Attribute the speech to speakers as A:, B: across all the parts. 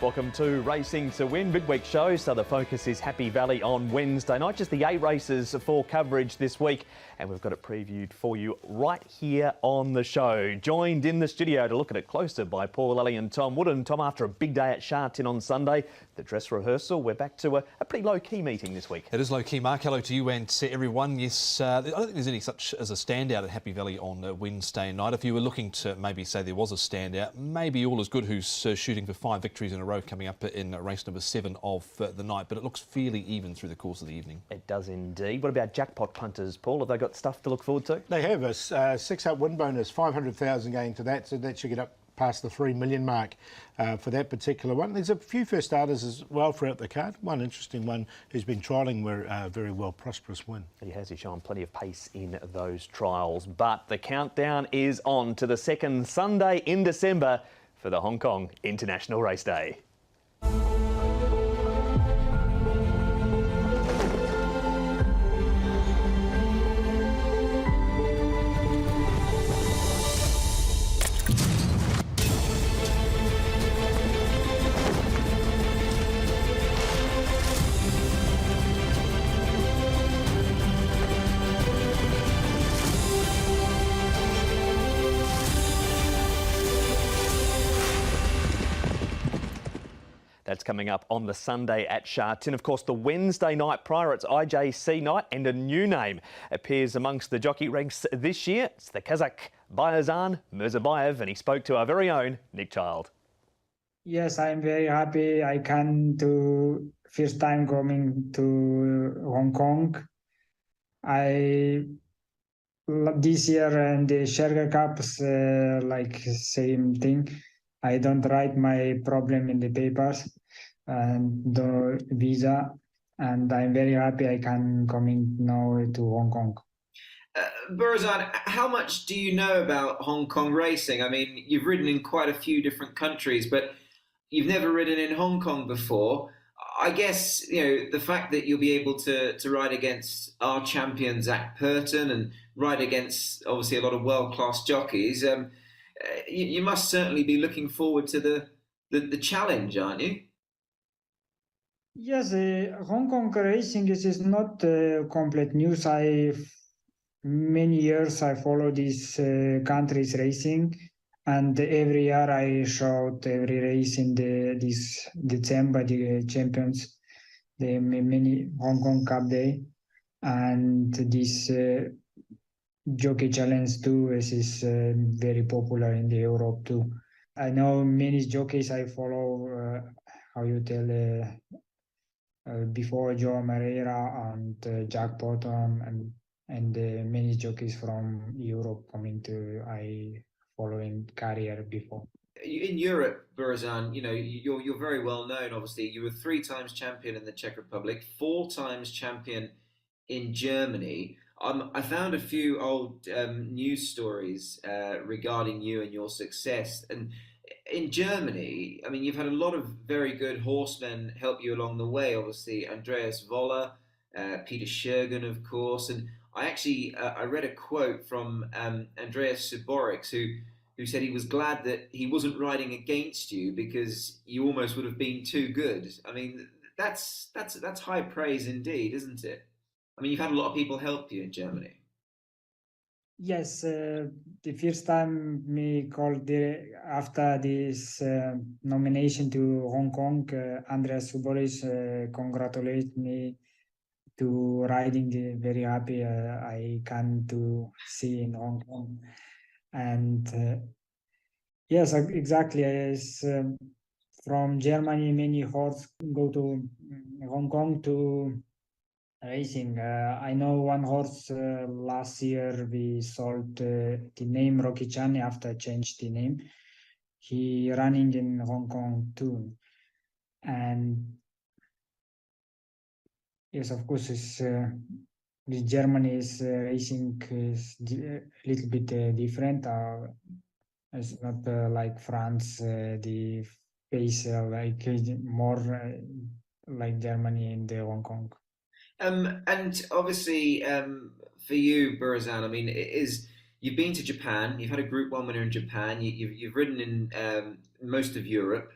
A: Welcome to Racing to Win Midweek show. So the focus is Happy Valley on Wednesday night. Just the 8 races for coverage this week, and we've got it previewed for you right here on the show. Joined in the studio to look at it closer by Paul Ellie and Tom Wood. And Tom, after a big day at Sha Tin on Sunday, the dress rehearsal, we're back to a pretty low-key meeting this week.
B: It is low-key, Mark. Hello to you and everyone. Yes, I don't think there's any such as a standout at Happy Valley on Wednesday night. If you were looking to maybe say there was a standout, maybe All Is Good, who's shooting for 5 victories in a row coming up in race number 7 of the night, but it looks fairly even through the course of the evening.
A: It does indeed. What about jackpot punters, Paul? Have they got stuff to look forward to?
C: They have a 6-up win bonus, 500,000 going to that, so that should get up past the 3 million mark for that particular one. There's a few first starters as well throughout the card. One interesting one who's been trialling very well, Prosperous Win.
A: He has. He's shown plenty of pace in those trials. But the countdown is on to the second Sunday in December for the Hong Kong International Race Day. That's coming up on the Sunday at Sha Tin. Of course, the Wednesday night prior, it's IJC night, and a new name appears amongst the jockey ranks this year. It's the Kazakh Bauyrzhan, Murzabayev, and he spoke to our very own Nick Child.
D: Yes, I'm very happy. I can to first time coming to Hong Kong. This year and the Sherga Cups like same thing. I don't write my problem in the papers and the visa, and I'm very happy I can coming now to Hong Kong.
E: Barazan, how much do you know about Hong Kong racing? I mean, you've ridden in quite a few different countries, but you've never ridden in Hong Kong before. I guess, you know, the fact that you'll be able to ride against our champion, Zach Purton, and ride against, obviously, a lot of world-class jockeys, you must certainly be looking forward to the challenge, aren't you?
D: Yes, Hong Kong racing is not complete news. Many years I follow these countries racing, and every year I showed every race in this December the champions, the many Hong Kong Cup Day, and this Jockey Challenge too is very popular in the Europe too. I know many jockeys I follow. How you tell before Joe Moreira and Jack Bottom and many jockeys from Europe coming to I following career before.
E: In Europe, Barazan, you know, you're very well known. Obviously, you were 3 times champion in the Czech Republic, 4 times champion in Germany. I found a few old news stories regarding you and your success. And in Germany, I mean, you've had a lot of very good horsemen help you along the way. Obviously, Andreas Woller, Peter Schergen, of course. And I actually I read a quote from Andreas Suborix, who said he was glad that he wasn't riding against you because you almost would have been too good. I mean, that's high praise indeed, isn't it? I mean, you've had a lot of people help you in Germany.
D: Yes, the first time me called after this nomination to Hong Kong, Andreas Suboris congratulated me to riding. Very happy I can to see in Hong Kong, and yes, exactly. As from Germany, many horses go to Hong Kong to racing. I know one horse last year we sold the name Rocky Chan after changed the name. He running in Hong Kong too, and yes, of course, the Germany is racing is a little bit different. It's not like France, the pace like more like Germany in the Hong Kong.
E: And obviously, for you, Barazan, I mean, you've been to Japan. You've had a Group 1 winner in Japan. You've ridden in most of Europe.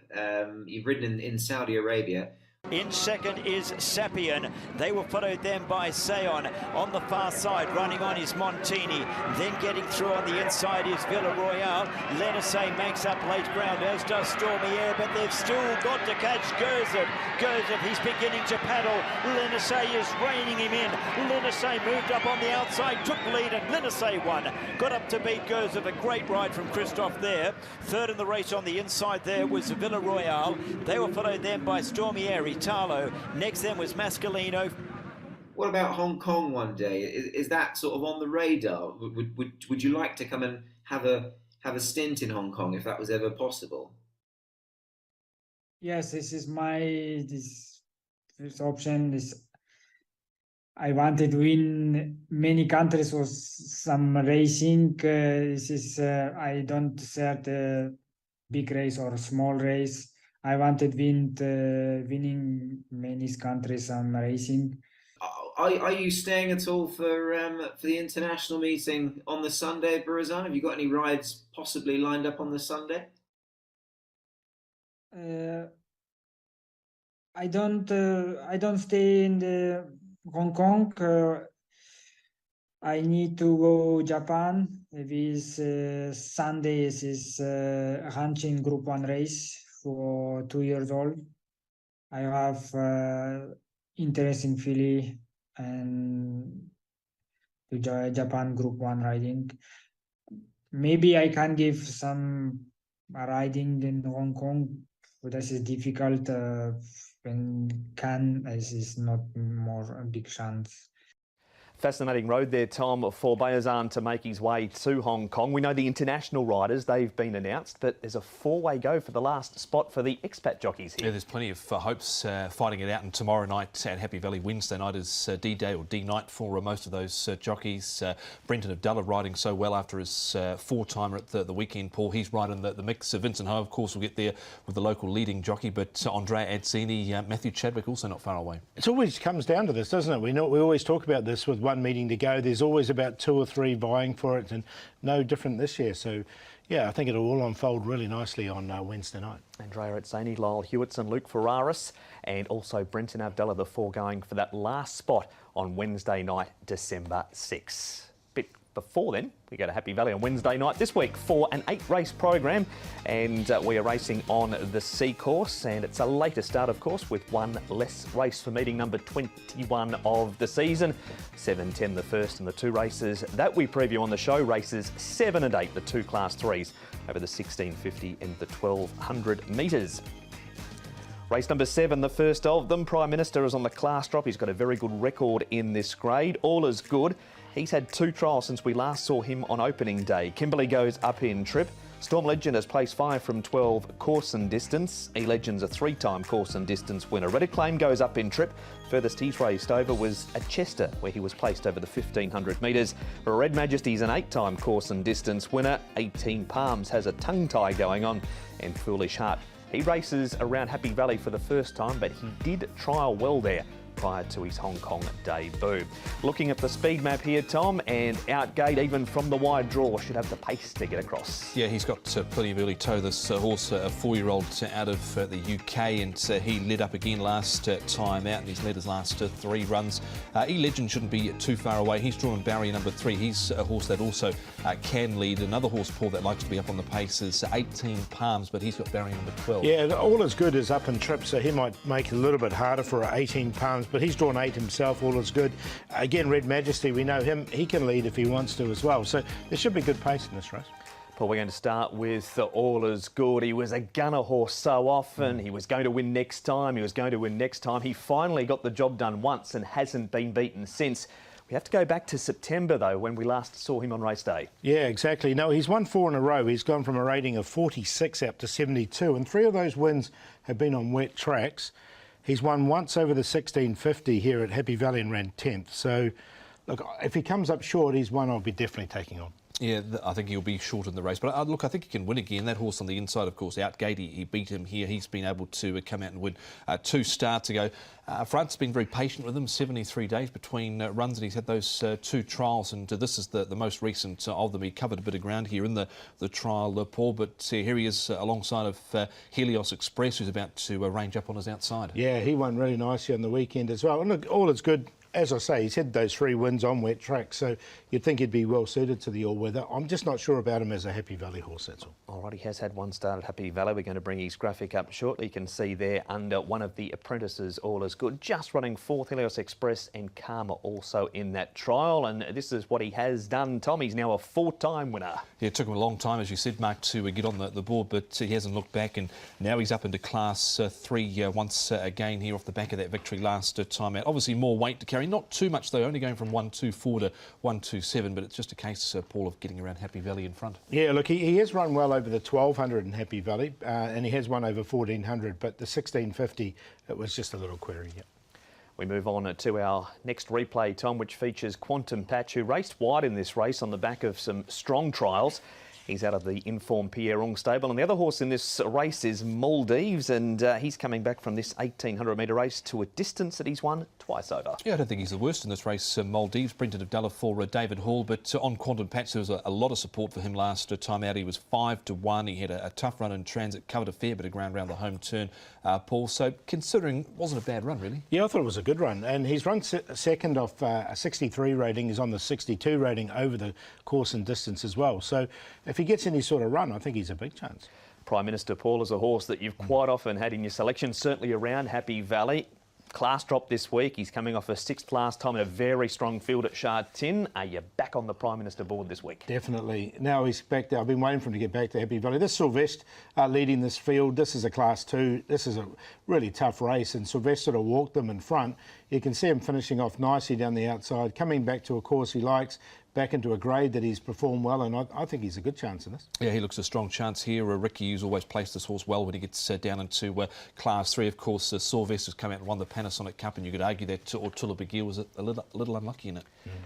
E: You've ridden in Saudi Arabia.
F: In second is Sapien. They were followed then by Seon. On the far side, running on is Montini. Then getting through on the inside is Villarroyal. Lenessay makes up late ground, as does Stormy Air, but they've still got to catch Gurzov. Gurzov, he's beginning to paddle. Lenessay is reining him in. Lenessay moved up on the outside, took lead, and Lenessay won. Got up to beat Gurzov. A great ride from Christophe there. Third in the race on the inside there was Villarroyal. They were followed then by Stormy Air. Italo. Next then was Mascalino.
E: What about Hong Kong one day? Is that sort of on the radar? Would you like to come and have a stint in Hong Kong if that was ever possible?
D: Yes, this is this first option. I wanted to win many countries for some racing. This is I don't set a big race or small race. I wanted winning many countries on racing.
E: Are you staying at all for the international meeting on the Sunday, Bauyrzhan? Have you got any rides possibly lined up on the Sunday?
D: I don't stay in the Hong Kong. I need to go Japan. This Sunday is Hanshin Group 1 race for 2 years old. I have interest in Philly and to Japan Group 1 riding. Maybe I can give some riding in Hong Kong, but this is difficult when this is not more a big chance.
A: Fascinating road there, Tom, for Bauyrzhan to make his way to Hong Kong. We know the international riders, they've been announced, but there's a four-way go for the last spot for the expat jockeys here.
B: Yeah, there's plenty of hopes fighting it out, and tomorrow night at Happy Valley, Wednesday night is D-Day or D-Night for most of those jockeys. Brenton of Dulla riding so well after his four-timer at the weekend, Paul. He's right in the mix. Vincent Ho, of course, will get there with the local leading jockey, but Andrea Azzini, Matthew Chadwick also not far away.
C: It always comes down to this, doesn't it? We always talk about this with one meeting to go. There's always about 2 or 3 vying for it, and no different this year. So, yeah, I think it'll all unfold really nicely on Wednesday night.
A: Andrea Azzini, Lyle Hewitson, Luke Ferraris, and also Brenton Avdulla, the four going for that last spot on Wednesday night, December 6. Bit before then, we go to Happy Valley on Wednesday night this week for an 8-race program, and we are racing on the C course, and it's a later start, of course, with one less race for meeting number 21 of the season. 7:10 the first, and the 2 races that we preview on the show, races 7 and 8, the 2 Class 3s over the 1650 and the 1200 metres. Race number 7, the first of them. Prime Minister is on the class drop. He's got a very good record in this grade. All is good. He's had 2 trials since we last saw him on opening day. Kimberley goes up in trip. Storm Legend has placed 5 from 12 course and distance. E-Legend's a 3-time course and distance winner. Red Acclaim goes up in trip. Furthest he's raced over was at Chester, where he was placed over the 1500 metres. Red Majesty's an 8-time course and distance winner. 18 Palms has a tongue tie going on. And Foolish Heart, he races around Happy Valley for the first time, but he did trial well there prior to his Hong Kong debut. Looking at the speed map here, Tom, and Outgate, even from the wide draw, should have the pace to get across.
B: Yeah, he's got plenty of early toe. This horse, a 4-year-old out of the UK, and he led up again last time out, and he's led his last 3 runs. E-Legend shouldn't be too far away. He's drawn in barrier number 3. He's a horse that also can lead. Another horse, Paul, that likes to be up on the pace is 18 Palms, but he's got barrier number 12.
C: Yeah, all is good is up in trip, so he might make it a little bit harder for 18 Palms, but he's drawn 8 himself. All is good. Again, Red Majesty, we know him. He can lead if he wants to as well. So there should be good pace in this race.
A: Paul, we're going to start with All Is Good. He was a gunner horse so often. He was going to win next time. He was going to win next time. He finally got the job done once and hasn't been beaten since. We have to go back to September, though, when we last saw him on race day.
C: Yeah, exactly. No, he's won 4 in a row. He's gone from a rating of 46 up to 72, and 3 of those wins have been on wet tracks. He's won once over the 1650 here at Happy Valley and ran 10th. So, look, if he comes up short, he's one I'll be definitely taking on.
B: Yeah, I think he'll be short in the race. But look, I think he can win again. That horse on the inside, of course, Outgate, he beat him here. He's been able to come out and win 2 starts ago. Frant's been very patient with him, 73 days between runs, and he's had those 2 trials, and this is the most recent of them. He covered a bit of ground here in the trial, Paul, but here he is alongside of Helios Express, who's about to range up on his outside.
C: Yeah, he won really nicely on the weekend as well. And look, all is good. As I say, he's had those 3 wins on wet tracks, so you'd think he'd be well suited to the all-weather. I'm just not sure about him as a Happy Valley horse, that's all.
A: All right, he has had 1 start at Happy Valley. We're going to bring his graphic up shortly. You can see there under one of the apprentices, All Is Good, just running 4th, Helios Express and Karma also in that trial. And this is what he has done, Tom. He's now a 4-time winner. Yeah,
B: it took him a long time, as you said, Mark, to get on the board, but he hasn't looked back, and now he's up into Class 3 once again here off the back of that victory last time out. Obviously more weight to carry, not too much though, only going from 124 to 127, but it's just a case, Paul, of getting around Happy Valley in front.
C: Yeah, look, he has run well over the 1200 in Happy Valley, and he has won over 1400, but the 1650, it was just a little query. Yeah.
A: We move on to our next replay, Tom, which features Quantum Patch, who raced wide in this race on the back of some strong trials. He's out of the informed Pierre Ung stable. And the other horse in this race is Maldives, and he's coming back from this 1800-metre race to a distance that he's won twice over.
B: Yeah, I don't think he's the worst in this race, Maldives. Brenton of Della for David Hall, but on Quantum Patch there was a lot of support for him last time out. He was 5-1. He had a tough run in transit, covered a fair bit of ground around the home turn, Paul. So considering, wasn't a bad run, really.
C: Yeah, I thought it was a good run. And he's run second off a 63 rating. He's on the 62 rating over the course and distance as well. So if he gets any sort of run, I think he's a big chance.
A: Prime Minister, Paul, is a horse that you've quite often had in your selection, certainly around Happy Valley. Class drop this week. He's coming off a 6th last time in a very strong field at Sha Tin. Are you back on the Prime Minister board this week?
C: Definitely. Now he's back there. I've been waiting for him to get back to Happy Valley. This Sylvester leading this field. This is a Class 2. This is a really tough race, and Sylvester sort of walked them in front. You can see him finishing off nicely down the outside, coming back to a course he likes, back into a grade that he's performed well, and I think he's a good chance in this.
B: Yeah, he looks a strong chance here. Ricky Hughes always placed this horse well when he gets down into Class 3. Of course, Sylvester has come out and won the Panasonic Cup, and you could argue that Ortula Begil was a little unlucky in it.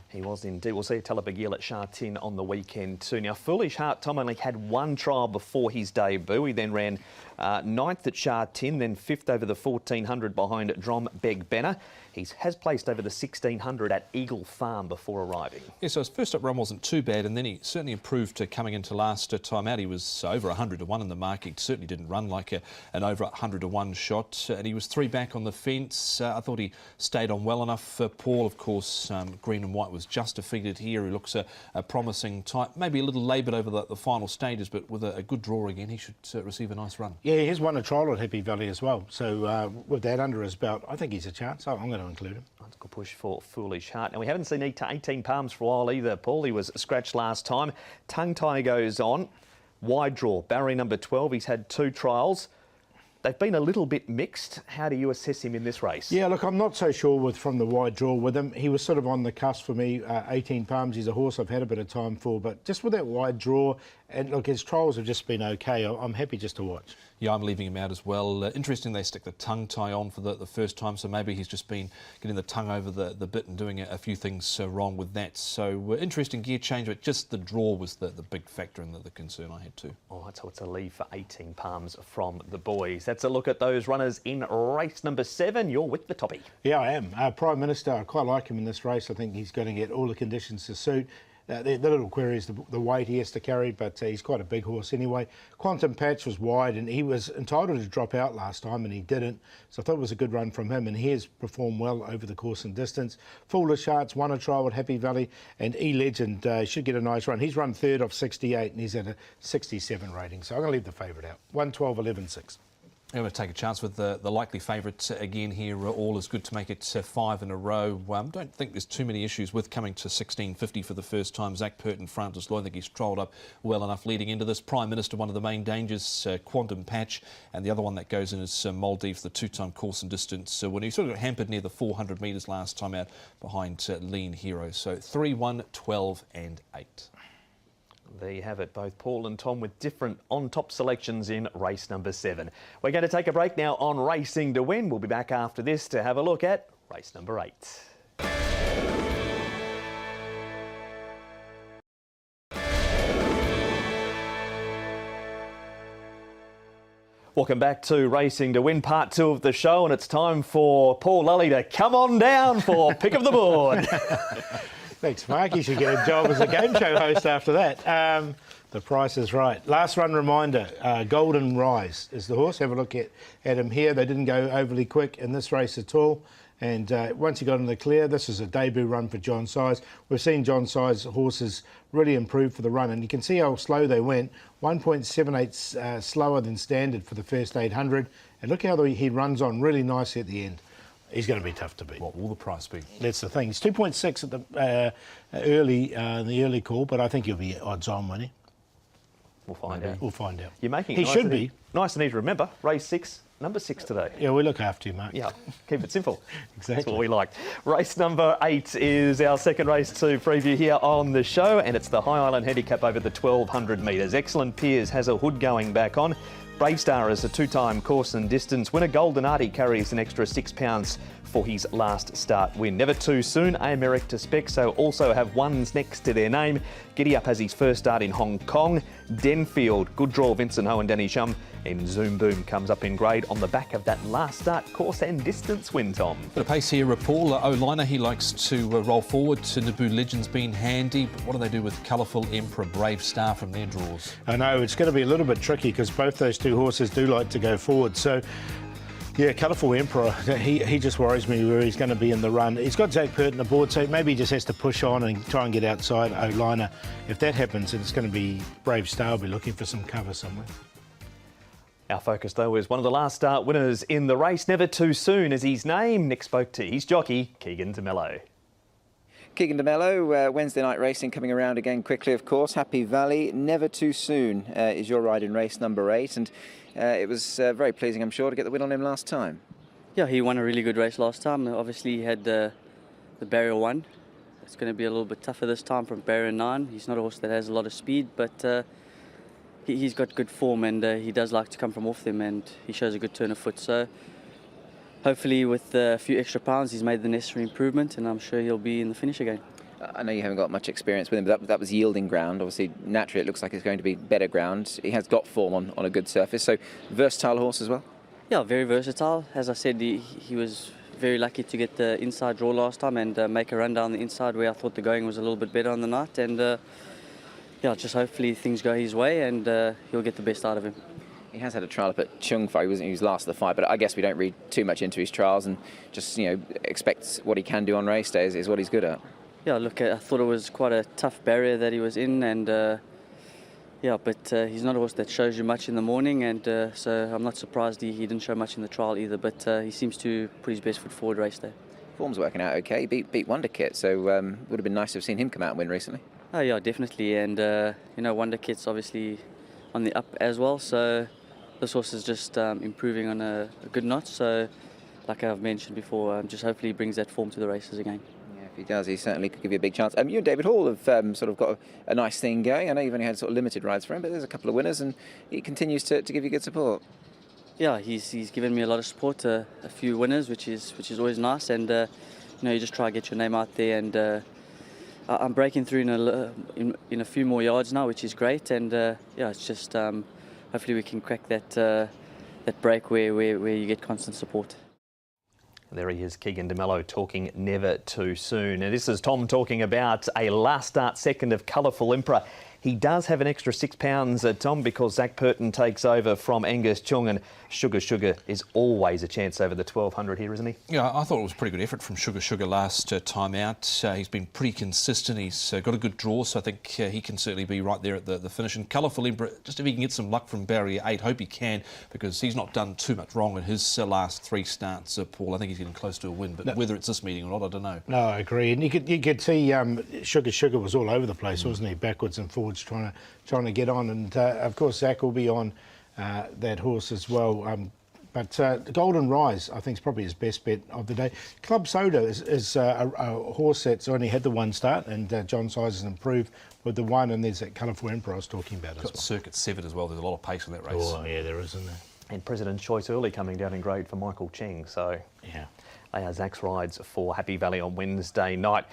A: He was indeed. We'll see Ortula Begil at Sha Tin on the weekend too. Now, Foolish Heart, Tom, only had 1 trial before his debut. He then ran 9th at Sha Tin, then 5th over the 1400 behind Drom Beg Benner. He has placed over the 1600 at Eagle Farm before arriving.
B: Yeah, so his first up run wasn't too bad, and then he certainly improved coming into last time out. He was over 100-1 in the market. He certainly didn't run like an over 100-1 shot, and he was 3 back on the fence. I thought he stayed on well enough. Paul, of course, green and white was just defeated here. He looks a promising type, maybe a little laboured over the final stages, but with a good draw again, he should receive a nice run.
C: Yeah, he has won a trial at Happy Valley as well, so with that under his belt, I think he's a chance. I'm going to include him.
A: That's a good push for Foolish Heart. Now, we haven't seen 18 Palms for a while either, Paul. He was scratched last time. Tongue tie goes on. Wide draw, barrier number 12. He's had 2 trials. They've been a little bit mixed. How do you assess him in this race?
C: Yeah, look, I'm not so sure from the wide draw with him. He was sort of on the cusp for me. 18 Palms, he's a horse I've had a bit of time for, but just with that wide draw, and look, his trials have just been okay. I'm happy just to watch.
B: Yeah, I'm leaving him out as well. Interesting they stick the tongue tie on for the first time, so maybe he's just been getting the tongue over the bit and doing a few things wrong with that. So interesting gear change, but just the draw was the big factor and the concern I had too.
A: All right, so it's a leave for 18 Palms from the boys. That's a look at those runners in race number 7. You're with the toppy.
C: Yeah, I am. Prime Minister, I quite like him in this race. I think he's going to get all the conditions to suit. The little query is the weight he has to carry, but he's quite a big horse anyway. Quantum Patch was wide, and he was entitled to drop out last time, and he didn't. So I thought it was a good run from him, and he has performed well over the course and distance. Foolish Hearts won a trial at Happy Valley, and E-Legend should get a nice run. He's run 3rd off 68, and he's at a 67 rating. So I'm going to leave the favourite out. 112, 11, 6.
B: I'm going to take a chance with the likely favourite again here. All Is Good to make it 5 in a row. Don't think there's too many issues with coming to 1650 for the first time. Zach Pert in front as well. I think he's trolled up well enough leading into this. Prime Minister, one of the main dangers. Quantum Patch, and the other one that goes in is Maldives, the 2-time course and distance. When he sort of got hampered near the 400 metres last time out behind Lean Hero. So 3, 1, 12 and 8.
A: There you have it, both Paul and Tom with different on-top selections in race number 7. We're going to take a break now on Racing to Win. We'll be back after this to have a look at race number 8. Welcome back to Racing to Win, part 2 of the show, and it's time for Paul Lully to come on down for pick of the board.
C: Thanks, Mark. You should get a job as a game show host after that. The price is right. Last run reminder, Golden Rise is the horse. Have a look at him here. They didn't go overly quick in this race at all. And once he got in the clear, this is a debut run for John Size. We've seen John Size horses really improve for the run, and you can see how slow they went. 1.78 slower than standard for the first 800. And look how he runs on really nicely at the end. He's going to be tough to beat.
B: What will the price be?
C: That's the thing. It's 2.6 at the early call, but I think he'll be odds on, won't he?
A: We'll find out.
C: We'll find out.
A: You're making
C: he
A: it nice
C: should
A: and
C: be.
A: Nice and easy to remember. Race 6, number 6 today.
C: Yeah, we look after you, Mark.
A: Yeah, keep it simple.
C: Exactly.
A: That's what we like. Race number 8 is our second race to preview here on the show, and it's the High Island Handicap over the 1,200 metres. Excellent Piers has a hood going back on. Brave Star is a 2-time course and distance winner. Golden Artie carries an extra £6 for his last start win. Never too soon, Americ to spec, so also have ones next to their name. Giddy Up has his first start in Hong Kong. Denfield, good draw, Vincent Ho and Danny Shum. And Zoom Boom comes up in grade on the back of that last start course and distance win, Tom.
B: Bit of pace here, Paul. O'Liner, he likes to roll forward. To Naboo Legends been handy, but what do they do with Colourful Emperor, Brave Star from their draws?
C: I know, it's going to be a little bit tricky because both those two horses do like to go forward. So, yeah, Colourful Emperor, he just worries me where he's going to be in the run. He's got Zach Purton aboard, so maybe he just has to push on and try and get outside O'Liner. If that happens, it's going to be Brave Star will be looking for some cover somewhere.
A: Our focus, though, is one of the last start winners in the race. Never too soon as his name. Nick spoke to his jockey, Keegan DeMello.
G: Keegan DeMello, Wednesday night racing coming around again quickly, of course. Happy Valley, Never Too Soon is your ride in race number 8. And it was very pleasing, I'm sure, to get the win on him last time.
H: Yeah, he won a really good race last time. Obviously, he had the barrier 1. It's going to be a little bit tougher this time from barrier 9. He's not a horse that has a lot of speed, but he's got good form, and he does like to come from off them, and he shows a good turn of foot. So hopefully with a few extra pounds he's made the necessary improvement, and I'm sure he'll be in the finish again.
G: I know you haven't got much experience with him, but that was yielding ground. Obviously, naturally it looks like it's going to be better ground. He has got form on a good surface, so versatile horse as well?
H: Yeah, very versatile. As I said, he was very lucky to get the inside draw last time and make a run down the inside where I thought the going was a little bit better on the night, and yeah, just hopefully things go his way and he'll get the best out of him.
G: He has had a trial up at Chung Fa. He was last of the fight, but I guess we don't read too much into his trials and just expect what he can do on race days is what he's good at.
H: Yeah, look, I thought it was quite a tough barrier that he was in, and yeah, but he's not a horse that shows you much in the morning, and so I'm not surprised he didn't show much in the trial either, but he seems to put his best foot forward race day.
G: Form's working out okay. Beat Wonder Kid, so would have been nice to have seen him come out and win recently.
H: Oh yeah, definitely, and Wonder Kid's obviously on the up as well, so this horse is just improving on a good notch. So, like I've mentioned before, just hopefully he brings that form to the races again.
G: Yeah, if he does, he certainly could give you a big chance. You and David Hall have sort of got a nice thing going. I know you've only had sort of limited rides for him, but there's a couple of winners, and he continues to give you good support.
H: Yeah, he's given me a lot of support, a few winners, which is always nice, and you just try to get your name out there, and I'm breaking through in a few more yards now, which is great, and yeah, it's just hopefully we can crack that break where you get constant support.
A: There he is, Keegan DeMello, talking never too soon. And this is Tom talking about a last start second of Colourful Emperor. He does have an extra £6, Tom, because Zach Purton takes over from Angus Chung, and Sugar is always a chance over the 1,200 here, isn't he?
B: Yeah, I thought it was a pretty good effort from Sugar last time out. He's been pretty consistent. He's got a good draw, so I think he can certainly be right there at the finish. And Colourful Emperor, just if he can get some luck from barrier 8, hope he can, because he's not done too much wrong in his last 3 starts, Paul. I think he's getting close to a win, but whether it's this meeting or not, I don't know.
C: No, I agree. And you could see Sugar was all over the place, wasn't he? Backwards and forwards, trying to get on. And of course, Zach will be on that horse as well. But Golden Rise, I think, is probably his best bet of the day. Club Soda is a horse that's only had the 1 start, and John Size has improved with the 1, and there's that Colourful Emperor I was talking about as well.
B: Circuit 7 as well. There's a lot of pace in that race.
C: Oh, yeah, there is, isn't there?
A: And President's Choice early coming down in grade for Michael Cheng, so...
C: Yeah.
A: They are Zach's rides for Happy Valley on Wednesday night.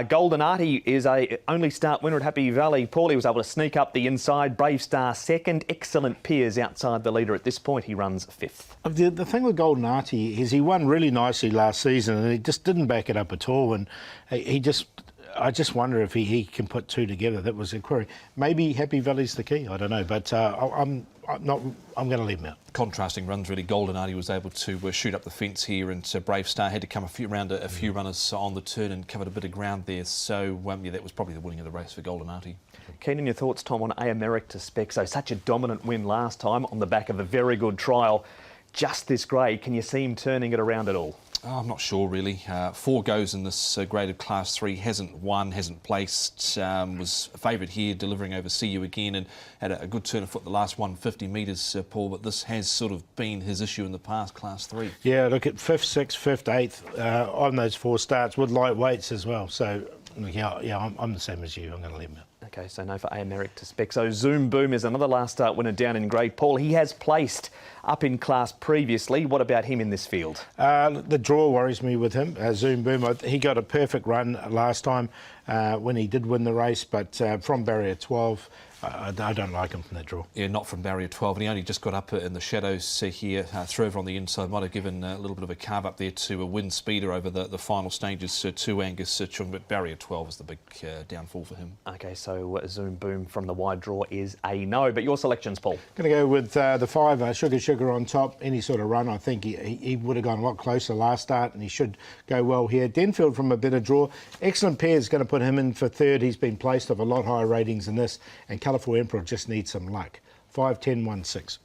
A: Golden Artie is a only start winner at Happy Valley. Paulie was able to sneak up the inside. Brave Star second. Excellent Piers outside the leader at this point. He runs fifth.
C: The thing with Golden Artie is he won really nicely last season and he just didn't back it up at all. And I just wonder if he can put two together. That was a query. Maybe Happy Valley's the key. I don't know, but I'm going to leave him out.
B: Contrasting runs really. Golden Artie was able to shoot up the fence here, and Brave Star had to come around a few runners on the turn and covered a bit of ground there. So yeah, that was probably the winning of the race for Golden Artie.
A: Keen on your thoughts, Tom, on Americ to Spexo. Such a dominant win last time on the back of a very good trial. Just this grade, can you see him turning it around at all?
B: Oh, I'm not sure really. 4 goes in this graded Class 3, hasn't won, hasn't placed, was a favourite here, delivering over See You Again, and had a good turn of foot the last 150 metres, Paul, but this has sort of been his issue in the past, Class 3.
C: Yeah, look at 5th, 6th, 5th, 8th on those 4 starts with light weights as well. So, yeah, I'm the same as you. I'm going to leave him out.
A: Okay, so no for Americ to Spexo. Zoom Boom is another last start winner down in grade. Paul, he has placed up in class previously. What about him in this field?
C: The draw worries me with him. Zoom Boom, he got a perfect run last time when he did win the race, but from barrier 12, I don't like him from that draw.
B: Yeah, not from barrier 12, and he only just got up in the shadows here, through over on the inside. Might have given a little bit of a carve up there to a wind speeder over the final stages to Angus Chung, but barrier 12 is the big downfall for him.
A: Okay, so Zoom Boom from the wide draw is a no, but your selections, Paul?
C: Going to go with the 5, Sugar on top. Any sort of run, I think he would have gone a lot closer last start, and he should go well here. Denfield from a better draw. Excellent Pair is going to put him in for 3rd. He's been placed off a lot higher ratings than this, and Colourful Emperor just needs some luck. 5, 10, 1, 6.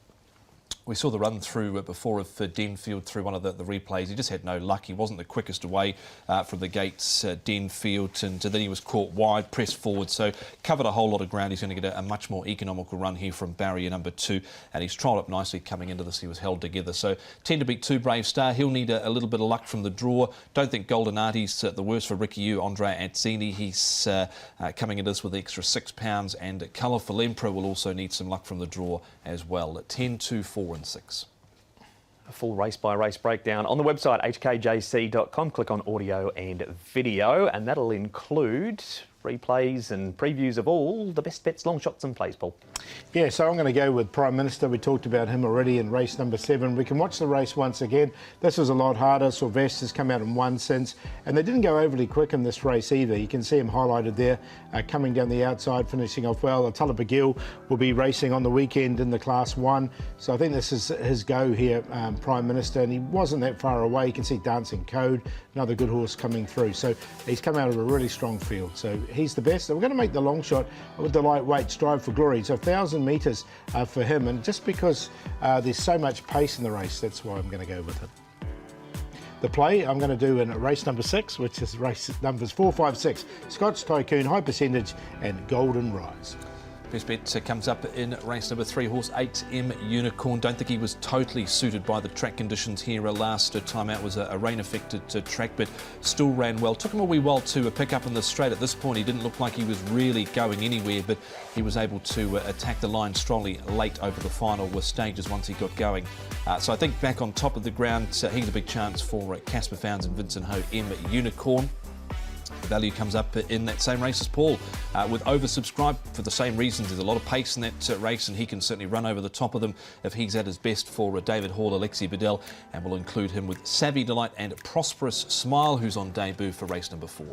B: We saw the run through before of Denfield through one of the replays. He just had no luck. He wasn't the quickest away from the gates, Denfield, and then he was caught wide, pressed forward, so covered a whole lot of ground. He's going to get a much more economical run here from barrier number 2, and he's trialled up nicely coming into this. He was held together, so 10 to beat 2 Brave Star. He'll need a little bit of luck from the draw. Don't think Golden Artie's the worst for Ricky Yu. Andre Atzini, he's coming into this with the extra £6, and Colourful Emperor will also need some luck from the draw as well. 10, 2, 4 and 6.
A: A full race-by-race breakdown on the website hkjc.com. Click on audio and video, and that'll include replays and previews of all the best bets, long shots and plays, Paul.
C: Yeah, so I'm going to go with Prime Minister. We talked about him already in race number 7. We can watch the race once again. This was a lot harder. Sylvester's come out in 1 since, and they didn't go overly quick in this race either. You can see him highlighted there, coming down the outside, finishing off well. Talabagil will be racing on the weekend in the Class 1, so I think this is his go here, Prime Minister, and he wasn't that far away. You can see Dancing Code, another good horse coming through. So he's come out of a really strong field, so he's the best. And we're going to make the long shot with the lightweight Strive for Glory. So 1,000 metres for him, and just because there's so much pace in the race, that's why I'm going to go with it. The play I'm going to do in race number 6, which is race numbers 4, 5, 6, Scotch Tycoon, High Percentage and Golden Rise.
B: Best bet comes up in race number 3, horse 8M Unicorn. Don't think he was totally suited by the track conditions here. Last time out was a rain-affected track, but still ran well. Took him a wee while to pick up in the straight. At this point, he didn't look like he was really going anywhere, but he was able to attack the line strongly late over the final stages once he got going. So I think back on top of the ground, he's a big chance for Casper Founds and Vincent Ho M Unicorn. Value comes up in that same race as Paul, with oversubscribed for the same reasons. There's a lot of pace in that race, and he can certainly run over the top of them if he's at his best for David Hall, Alexi Bedell, and we'll include him with Savvy Delight and Prosperous Smile, who's on debut for race number 4.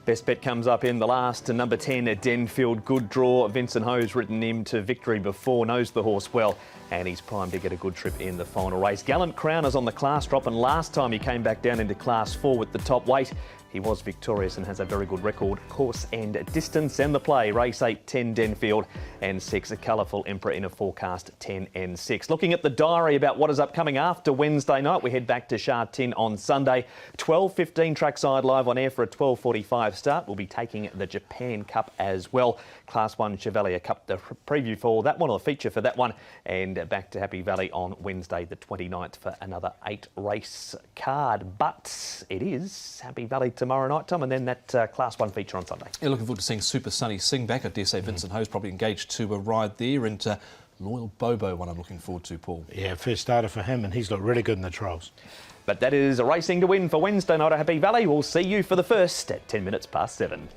A: Best bet comes up in the last, number 10 at Denfield. Good draw. Vincent Ho's ridden him to victory before, knows the horse well, and he's primed to get a good trip in the final race. Gallant Crown is on the class drop, and last time he came back down into class 4 with the top weight. He was victorious and has a very good record, course and distance. And the play, race 8, 10 Denfield, and 6 a Colourful Emperor in a forecast 10 and 6. Looking at the diary about what is upcoming after Wednesday night, we head back to Sha Tin on Sunday. 12:15 trackside live on air for a 12:45 start. We'll be taking the Japan Cup as well. Class 1 Chevalier Cup, the preview for that one, or the feature for that one. And back to Happy Valley on Wednesday the 29th for another 8-race card. But it is Happy Valley tomorrow night, Tom, and then that Class 1 feature on Sunday.
B: Yeah, looking forward to seeing Super Sunny Sing back. I dare say Vincent Ho's probably engaged to a ride there, and Loyal Bobo one I'm looking forward to, Paul.
C: Yeah, first starter for him, and he's looked really good in the trials.
A: But that is a racing to win for Wednesday night at Happy Valley. We'll see you for the first at 10 minutes past 7.